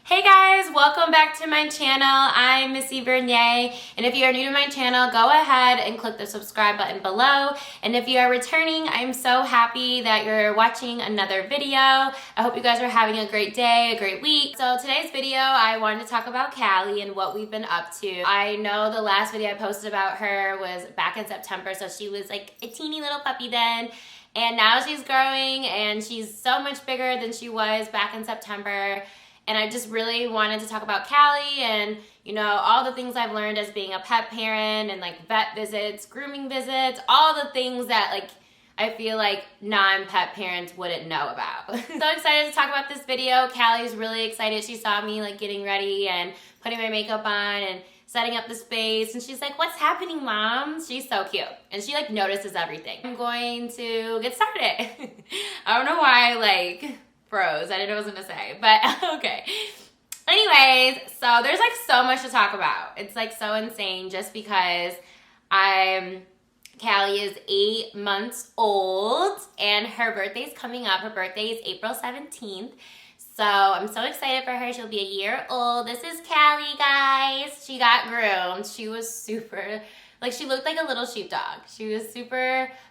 Hey guys, welcome back to my channel. I'm Miss Ive Learned, and if you are new to my channel, go ahead and click the subscribe button below. And if you are returning, I'm so happy that you're watching another video. I hope you guys are having a great day, a great week. So today's video, I wanted to talk about Cali and what we've been up to. I know the last video I posted about her was back in September, so she was like a teeny little puppy then. And now she's growing and she's so much bigger than she was back in September. And I just really wanted to talk about Cali and, you know, all the things I've learned as being a pet parent and like vet visits, grooming visits, all the things that like I feel like non-pet parents wouldn't know about. So excited to talk about this video. Cali's really excited. She saw me like getting ready and putting my makeup on and setting up the space, and she's like, "What's happening, Mom?" She's so cute, and she like notices everything. I'm going to get started. I don't know why like froze. I didn't know what I was gonna say, but okay. Anyways, so there's like so much to talk about. It's like so insane just because Cali is 8 months old and her birthday's coming up. Her birthday is April 17th. So I'm so excited for her. She'll be a year old. This is Cali, guys. She got groomed. She was super, like she looked like a little sheepdog. She was super,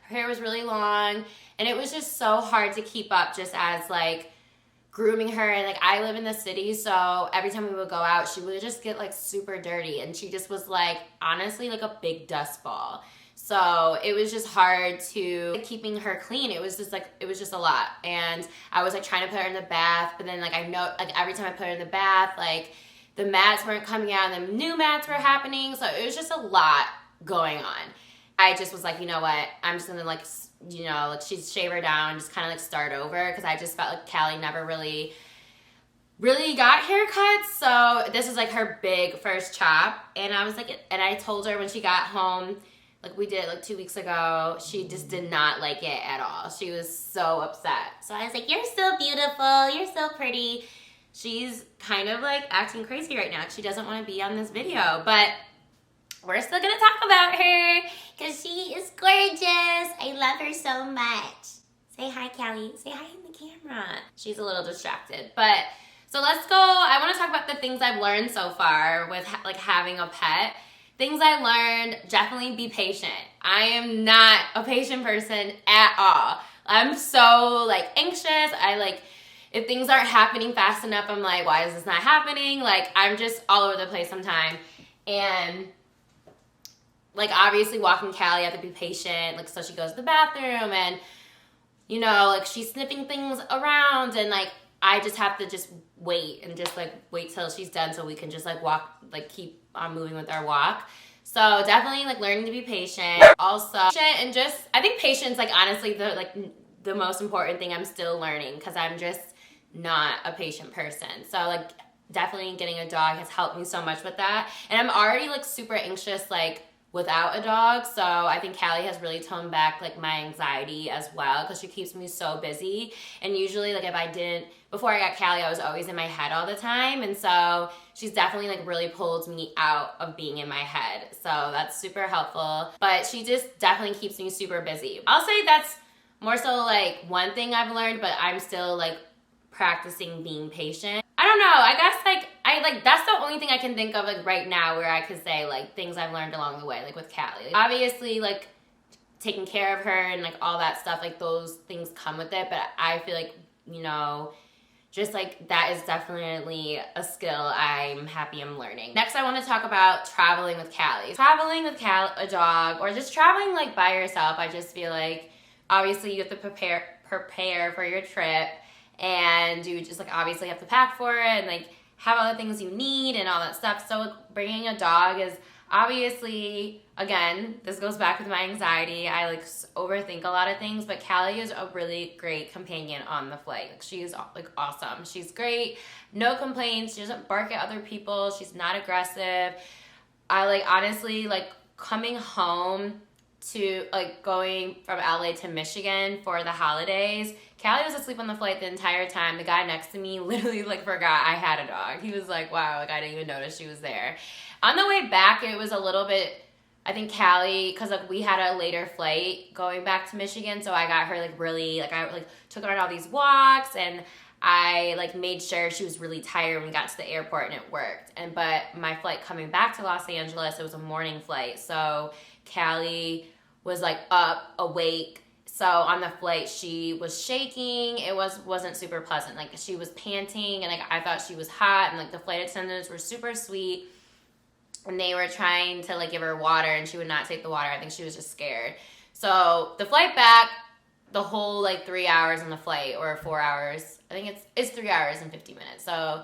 her hair was really long. And it was just so hard to keep up just as like grooming her. And like I live in the city, so every time we would go out, she would just get like super dirty. And she just was like, honestly, like a big dust ball. So it was just hard to keeping her clean. It was just like, it was just a lot. And I was like trying to put her in the bath, but then like I know like every time I put her in the bath, like the mats weren't coming out and the new mats were happening. So it was just a lot going on. I just was like, you know what, I'm just gonna like, you know, like she's shave her down, just kind of like start over, because I just felt like Cali never really got haircuts. So this is like her big first chop. And I was like, and I told her when she got home, like we did like 2 weeks ago, she just did not like it at all. She was so upset. So I was like, "You're so beautiful, you're so pretty." She's kind of like acting crazy right now. She doesn't want to be on this video, but we're still gonna talk about her because she is gorgeous. I love her so much. Say hi, Cali. Say hi in the camera. She's a little distracted, but so let's go. I want to talk about the things I've learned so far with like having a pet. Things I learned, definitely be patient. I am not a patient person at all. I'm so like anxious. I like, if things aren't happening fast enough, I'm like, why is this not happening? Like I'm just all over the place sometimes. And like obviously walking Cali, I have to be patient. Like so she goes to the bathroom and you know, like she's sniffing things around and like I just have to just wait and just like wait till she's done so we can just like walk, like keep on moving with our walk. So definitely like learning to be patient. Also, and just, I think patience, like honestly, the most important thing I'm still learning because I'm just not a patient person. So like definitely getting a dog has helped me so much with that. And I'm already like super anxious like without a dog, so I think Cali has really toned back like my anxiety as well because she keeps me so busy. And usually like if I didn't, before I got Cali, I was always in my head all the time, and so she's definitely like really pulled me out of being in my head, so that's super helpful. But she just definitely keeps me super busy. I'll say that's more so like one thing I've learned, but I'm still like practicing being patient. I don't know, I guess like that's the only thing I can think of like right now where I could say like things I've learned along the way, like with Cali. Like, obviously like taking care of her and like all that stuff, like those things come with it, but I feel like, you know, just like that is definitely a skill I'm happy I'm learning. Next I want to talk about traveling with Cali. Traveling with a dog, or just traveling like by yourself, I just feel like obviously you have to prepare for your trip. And you just like obviously have to pack for it and like have all the things you need and all that stuff. So like, bringing a dog is obviously, again, this goes back with my anxiety. I like overthink a lot of things, but Cali is a really great companion on the flight. Like she's like awesome. She's great. No complaints. She doesn't bark at other people. She's not aggressive. I like honestly like coming home to like going from LA to Michigan for the holidays. Cali was asleep on the flight the entire time. The guy next to me literally like forgot I had a dog. He was like, wow, like I didn't even notice she was there. On the way back, it was a little bit, I think Cali, because like we had a later flight going back to Michigan, so I got her like really, like I like took her on all these walks, and I like made sure she was really tired when we got to the airport, and it worked. But my flight coming back to Los Angeles, it was a morning flight, so Cali was like up, awake. So on the flight, she was shaking. It wasn't super pleasant. Like she was panting, and like I thought she was hot, and like the flight attendants were super sweet, and they were trying to like give her water, and she would not take the water. I think she was just scared. So the flight back, the whole like 3 hours on the flight, or 4 hours. I think it's 3 hours and 50 minutes. So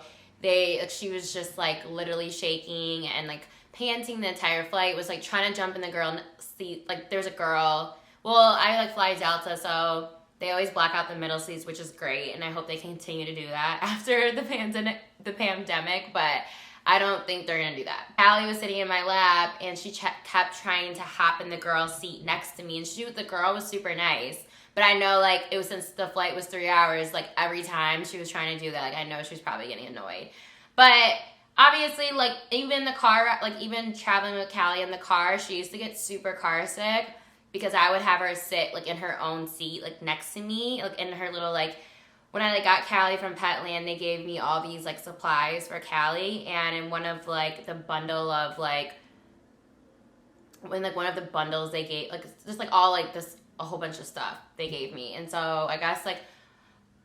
she was just like literally shaking and like panting the entire flight. Was like trying to jump in the girl seat. Like there's a girl. Well, I like fly Delta, so they always block out the middle seats, which is great, and I hope they continue to do that after the pandemic. But I don't think they're gonna do that. Allie was sitting in my lap, and she kept trying to hop in the girl's seat next to me, and the girl was super nice. But I know, like, it was since the flight was 3 hours, like, every time she was trying to do that, like, I know she was probably getting annoyed. But obviously, like, even the car, like, even traveling with Callie in the car, she used to get super car sick because I would have her sit, like, in her own seat, like, next to me, like, in her little, like, when I, like, got Callie from Petland, they gave me all these, like, supplies for Callie, and in one of, like, the bundle of, like, when, like, one of the bundles they gave, like, just, like, all, like, this, a whole bunch of stuff they gave me. And so I guess like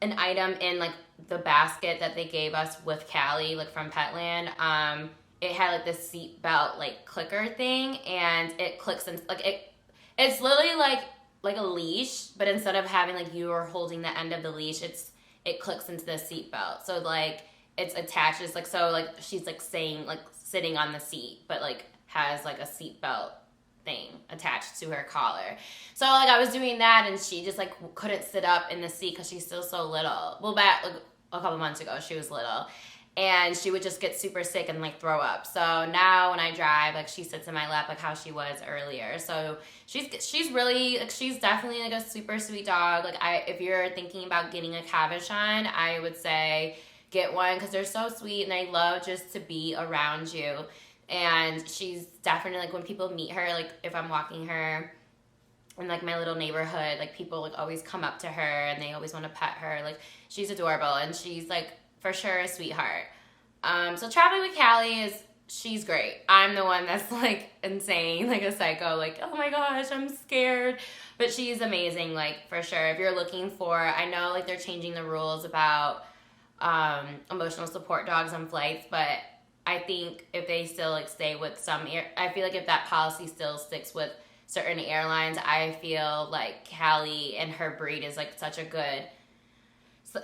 an item in like the basket that they gave us with Callie, like from Petland, it had like this seat belt like clicker thing, and it clicks in, like it's literally like a leash, but instead of having like you are holding the end of the leash, it clicks into the seat belt. So like it's attached, it's like, so like she's like saying like sitting on the seat, but like has like a seat belt thing attached to her collar. So like I was doing that, and she just like couldn't sit up in the seat because she's still so little. Well, back like a couple months ago she was little, and she would just get super sick and like throw up. So now when I drive, like she sits in my lap like how she was earlier. So she's really like, she's definitely like a super sweet dog. Like if you're thinking about getting a Cavachon, I would say get one because they're so sweet, and they love just to be around you. And she's definitely, like, when people meet her, like, if I'm walking her in, like, my little neighborhood, like, people, like, always come up to her, and they always want to pet her. Like, she's adorable, and she's, like, for sure a sweetheart. So traveling with Callie she's great. I'm the one that's, like, insane, like a psycho, like, oh my gosh, I'm scared. But she's amazing, like, for sure. If you're looking for, I know, like, they're changing the rules about emotional support dogs on flights, but I think if they still like stay with I feel like if that policy still sticks with certain airlines, I feel like Callie and her breed is like such a good,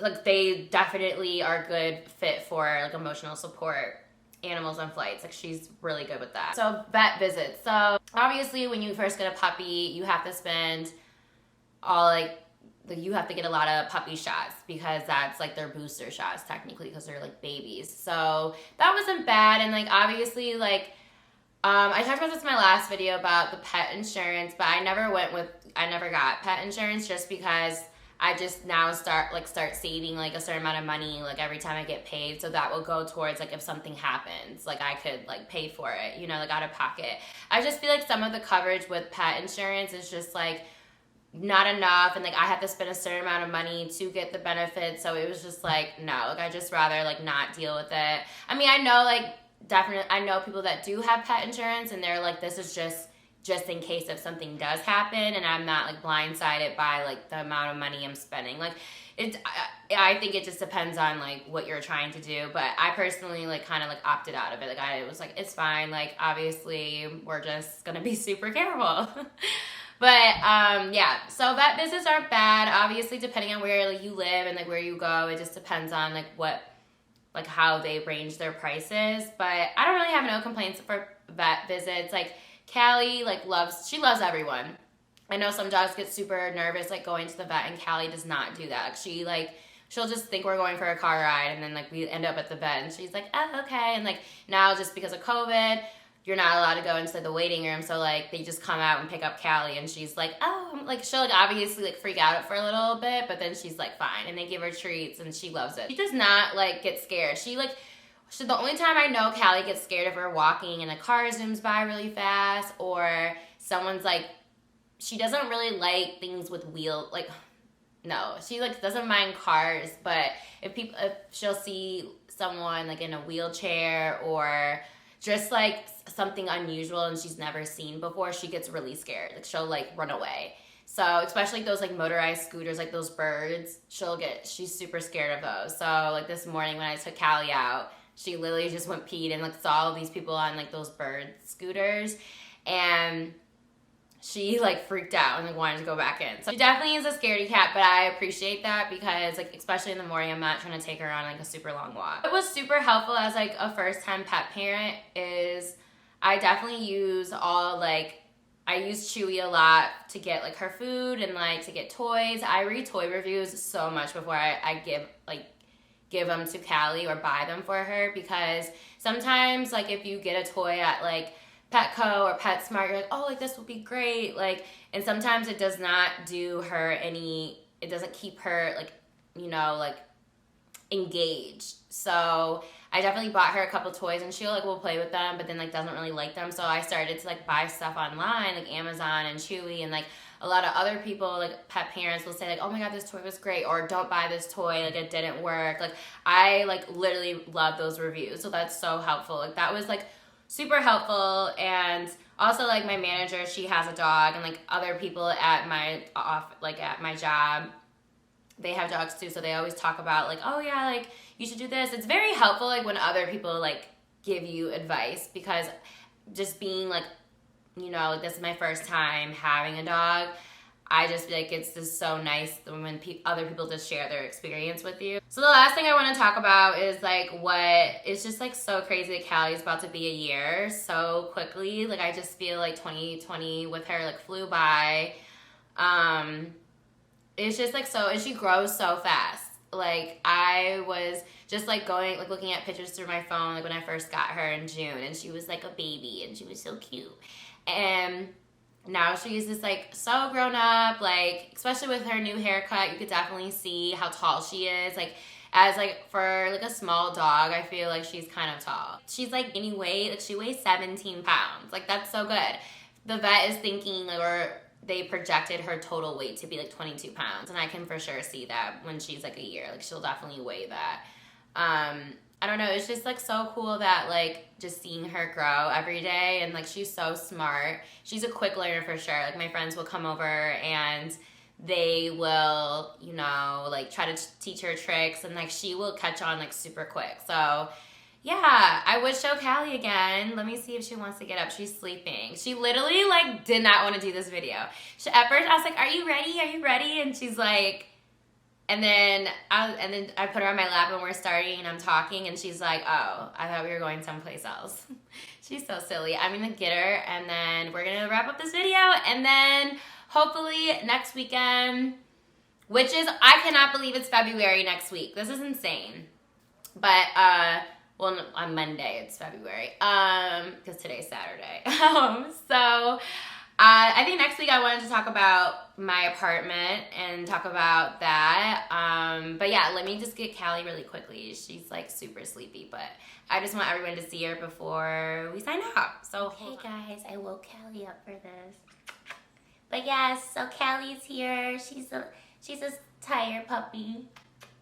like they definitely are a good fit for like emotional support animals on flights. Like she's really good with that. So vet visits. So obviously when you first get a puppy, you have to spend all like you have to get a lot of puppy shots because that's like their booster shots technically because they're like babies. So that wasn't bad. And like obviously like I talked about this in my last video about the pet insurance, but I never got pet insurance just because I just now start saving like a certain amount of money like every time I get paid, so that will go towards like if something happens, like I could like pay for it, you know, like out of pocket. I just feel like some of the coverage with pet insurance is just like not enough, and like I have to spend a certain amount of money to get the benefits, so it was just like no, like I just rather like not deal with it. I mean, I know like definitely I know people that do have pet insurance, and they're like, this is just in case if something does happen, and I'm not like blindsided by like the amount of money I'm spending. Like I think it just depends on like what you're trying to do, but I personally like kind of like opted out of it. Like I was like, it's fine, like obviously we're just gonna be super careful. But yeah, so vet visits aren't bad. Obviously, depending on where like you live and like where you go, it just depends on like how they range their prices. But I don't really have no complaints for vet visits. Like Callie loves everyone. I know some dogs get super nervous like going to the vet, and Callie does not do that. She'll just think we're going for a car ride, and then like we end up at the vet, and she's like, oh, okay. And like now just because of COVID, you're not allowed to go into the waiting room, so like they just come out and pick up Callie, and she's like, oh, like she'll like obviously like freak out for a little bit, but then she's like fine, and they give her treats, and she loves it. She does not like get scared. The only time I know Callie gets scared if we're walking and a car zooms by really fast, or someone's like, she doesn't really like things with wheel, like no, she like doesn't mind cars, but if she'll see someone like in a wheelchair or just like something unusual and she's never seen before, she gets really scared. Like she'll like run away. So especially those like motorized scooters, like those birds, she's super scared of those. So like this morning when I took Cali out, she literally just went peed and like saw all these people on like those bird scooters, and she like freaked out and like wanted to go back in. So she definitely is a scaredy cat, but I appreciate that because like especially in the morning, I'm not trying to take her on like a super long walk. What was super helpful as like a first time pet parent is I definitely use I use Chewy a lot to get like her food and like to get toys. I read toy reviews so much before I give them to Cali or buy them for her, because sometimes like if you get a toy at like Petco or PetSmart, you're like, oh, like this would be great, like, and sometimes it does not do her it doesn't keep her like, you know, like engaged. So I definitely bought her a couple toys and she like will play with them, but then like doesn't really like them. So I started to like buy stuff online, like Amazon and Chewy, and like a lot of other people, like pet parents, will say like, oh my god, this toy was great, or don't buy this toy, like it didn't work. Like I like literally love those reviews, so that's so helpful. Like that was like super helpful. And also like my manager, she has a dog, and like other people at my job, they have dogs too, so they always talk about like, oh yeah, like you should do this. It's very helpful like when other people like give you advice, because just being like, you know, like, this is my first time having a dog, I just feel like it's just so nice when other people just share their experience with you. So the last thing I want to talk about is like it's just like so crazy that Cali's about to be a year so quickly. Like I just feel like 2020 with her like flew by. It's just like so, and she grows so fast. Like I was just like looking at pictures through my phone like when I first got her in June, and she was like a baby and she was so cute. And now she's just like so grown up, like especially with her new haircut, you could definitely see how tall she is. Like as like for like a small dog, I feel like she's kind of tall. She's like gaining weight, like she weighs 17 pounds. Like that's so good. The vet is thinking or they projected her total weight to be like 22 pounds, and I can for sure see that when she's like a year. Like she'll definitely weigh that. I don't know, it's just like so cool that like just seeing her grow every day, and like she's so smart. She's a quick learner for sure. Like my friends will come over and they will, you know, like try to teach her tricks, and like she will catch on like super quick. So yeah, I would show Cali again. Let me see if she wants to get up. She's sleeping. She literally like did not want to do this video. At first I was like, are you ready? Are you ready? And she's like, and then I put her on my lap and we're starting and I'm talking, and she's like, oh, I thought we were going someplace else. She's so silly. I'm gonna get her, and then we're gonna wrap up this video, and then hopefully next weekend, which is, I cannot believe it's February next week. This is insane. But well, on Monday it's February, because today's Saturday. So I think next week I wanted to talk about my apartment and talk about that. But yeah, let me just get Cali really quickly. She's like super sleepy, but I just want everyone to see her before we sign out. So hey guys, I woke Cali up for this. But yes, so Cali's here. She's a tired puppy,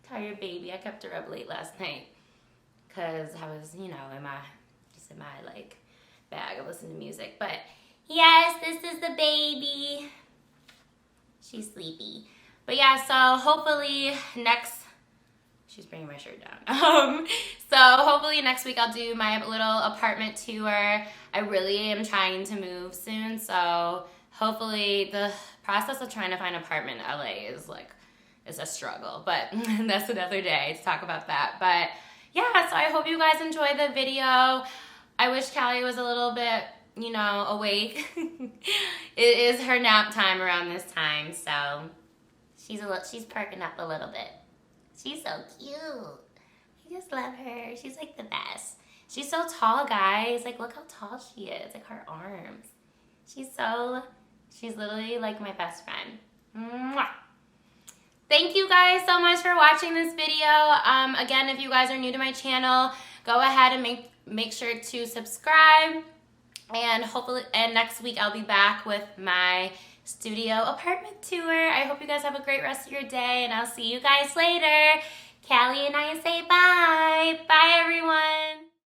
tired baby. I kept her up late last night because I was, you know, in my like bag of listening to music. But yes, this is the baby. She's sleepy. But yeah, so hopefully she's bringing my shirt down. So hopefully next week I'll do my little apartment tour. I really am trying to move soon, so hopefully the process of trying to find an apartment in LA is a struggle, but that's another day to talk about that. But yeah, so I hope you guys enjoyed the video. I wish Cali was a little bit, you know, awake. It is her nap time around this time, so she's perking up a little bit. She's so cute. I just love her. She's like the best. She's so tall, guys. Like, look how tall she is. Like, her arms. She's literally like my best friend. Mwah. Thank you guys so much for watching this video. Again, if you guys are new to my channel, go ahead and make sure to subscribe. And hopefully, next week I'll be back with my studio apartment tour. I hope you guys have a great rest of your day, and I'll see you guys later. Callie and I say bye. Bye, everyone.